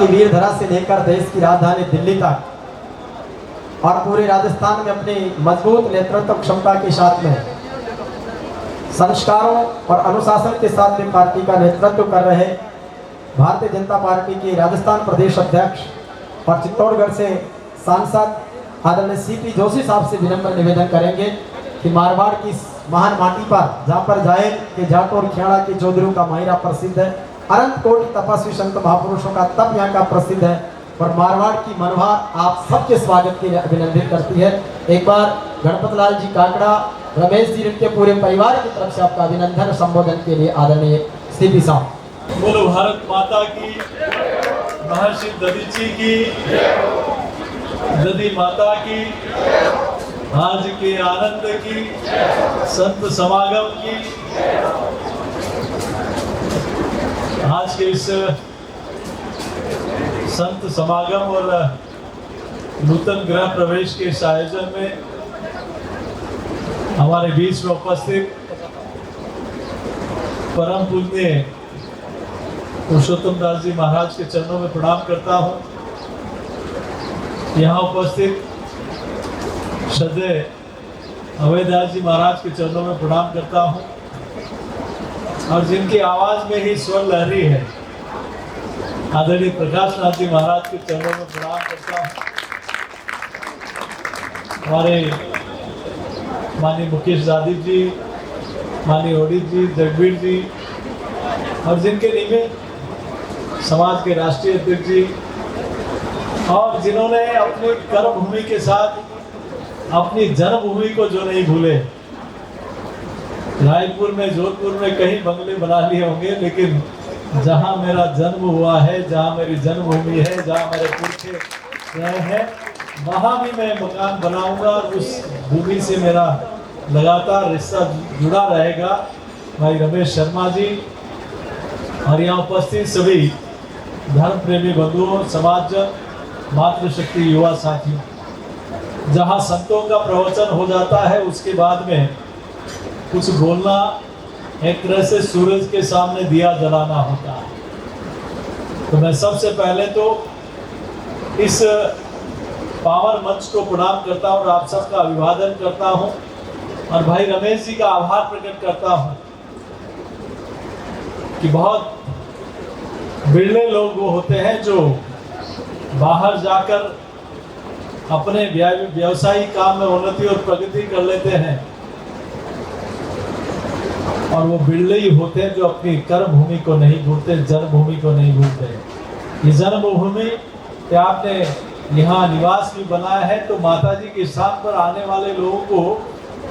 की वीर धरा से लेकर देश की राजधानी दिल्ली तक और पूरे राजस्थान में अपनी मजबूत नेतृत्व क्षमता के साथ में संस्कारों और अनुशासन के साथ में पार्टी का नेतृत्व कर रहे भारतीय जनता पार्टी के राजस्थान प्रदेश अध्यक्ष और चित्तौड़गढ़ से सांसद आदरणीय सीपी जोशी साहब से विनम्र निवेदन करेंगे कि मारवाड़ की महान माटी पर जहाँ पर जाए के जाट और खेड़ा के जोधरू का मायरा प्रसिद्ध है, अनंत कोटि तपस्वी संत महापुरुषों का तप यहाँ का प्रसिद्ध है और मारवाड़ की मनोहर आप सबके स्वागत के लिए अभिनंदित करती है। एक बार गणपत लाल जी काकड़ा, रमेश जी उनके पूरे परिवार की तरफ से आपका अभिनंदन संबोधन के लिए आदरणीय सीपी साहब। बोलो भारत माता की, महर्षि दधीची की, दधी माता की, आज के आनंद की, संत समागम की। आज के इस संत समागम और नूतन गृह प्रवेश के इस आयोजन में हमारे बीच में उपस्थित परम पूज्य पुरुषोत्तम दास जी महाराज के चरणों में प्रणाम करता हूँ। यहाँ उपस्थित श्रद्धेय अभयदास जी महाराज के चरणों में प्रणाम करता हूँ और जिनकी आवाज में ही स्वर लहरी है, आदरणीय प्रकाश नाथ जी महाराज के चरणों में प्रणाम करता हूँ। हमारे माननीय मुकेश जादव जी, माननीय ओडित जी, जगबीर जी और जिनके नीचे समाज के राष्ट्रीय अध्यक्ष जी और जिन्होंने अपनी कर्मभूमि के साथ अपनी जन्मभूमि को जो नहीं भूले। रायपुर में, जोधपुर में कहीं बंगले बना लिए होंगे, लेकिन जहाँ मेरा जन्म हुआ है, जहाँ मेरी जन्मभूमि है, जहाँ मेरे पुरखे रहे हैं, वहाँ भी मैं मकान बनाऊंगा और उस भूमि से मेरा लगातार रिश्ता जुड़ा रहेगा। भाई रमेश शर्मा जी और यहाँ उपस्थित सभी धर्म प्रेमी बंधुओं, समाज, मातृशक्ति युवा साथियों, जहाँ संतों का प्रवचन हो जाता है उसके बाद में कुछ बोलना एक तरह से सूरज के सामने दिया जलाना होता है। तो मैं सबसे पहले तो इस पावन मंच को प्रणाम करता हूँ और आप सबका अभिवादन करता हूँ और भाई रमेश जी का आभार प्रकट करता हूँ कि बहुत बिरले लोग वो होते हैं जो बाहर जाकर अपने व्यवसायिक काम में उन्नति और प्रगति कर लेते हैं और वो बिरले ही होते हैं जो अपनी कर्म भूमि को नहीं भूलते, जन्मभूमि को नहीं भूलते। ये जन्मभूमि पे आपने यहाँ निवास भी बनाया है तो माता जी के स्थान पर आने वाले लोगों को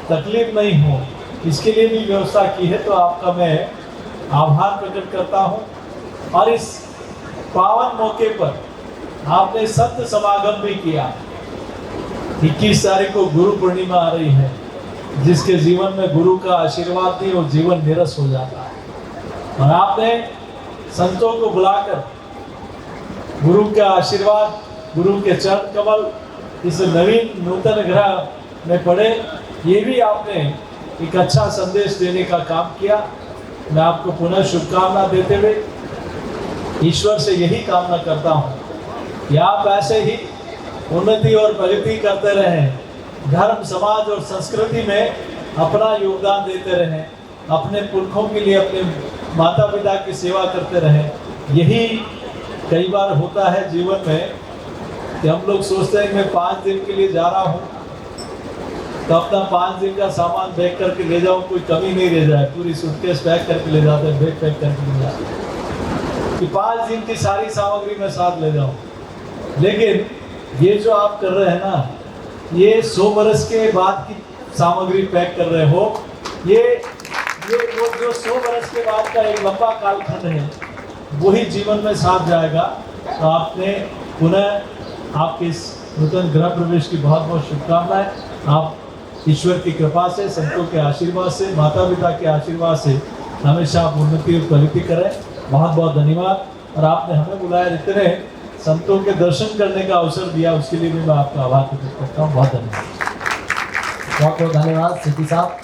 तकलीफ नहीं हो, इसके लिए भी व्यवस्था की है। तो आपका मैं आभार प्रकट करता हूँ और इस पावन मौके पर आपने संत समागम भी किया। 21 तारीख को गुरु पूर्णिमा आ रही है, जिसके जीवन में गुरु का आशीर्वाद नहीं, वो जीवन निरस हो जाता है और आपने संतों को बुलाकर गुरु का आशीर्वाद, गुरु के चरण कमल इस नवीन नूतन ग्रह में पड़े, ये भी आपने एक अच्छा संदेश देने का काम किया। मैं आपको पुनः शुभकामना देते हुए ईश्वर से यही कामना करता हूँ कि आप ऐसे ही उन्नति और प्रगति करते रहें, धर्म, समाज और संस्कृति में अपना योगदान देते रहें, अपने पुरखों के लिए, अपने माता पिता की सेवा करते रहें। यही कई बार होता है जीवन में कि हम लोग सोचते हैं कि मैं 5 दिन के लिए जा रहा हूँ तो अपना 5 दिन का सामान पैक करके ले जाऊँ, कोई कमी नहीं रह जाए। पूरी सूटकेस पैक करके ले जाते हैं, बैग पैक करके ले जाते हैं कि 5 दिन की सारी सामग्री मैं साथ ले जाऊँ। लेकिन ये जो आप कर रहे हैं ना, ये 100 बरस के बाद की सामग्री पैक कर रहे हो। ये वो जो 100 बरस के बाद का एक लंबा कालखंड है, वही जीवन में साथ जाएगा। तो आपने पुनः आपके इस नूतन गृह प्रवेश की बहुत बहुत शुभकामनाएं। आप ईश्वर की कृपा से, संतों के आशीर्वाद से, माता पिता के आशीर्वाद से हमेशा आप उन्नति और प्रगति करें। बहुत बहुत धन्यवाद। और आपने हमें बुलाया, इतने संतों के दर्शन करने का अवसर दिया, उसके लिए भी मैं आपका आभार प्रकट करता हूँ। बहुत धन्यवाद। बहुत बहुत धन्यवाद सीपी साहब।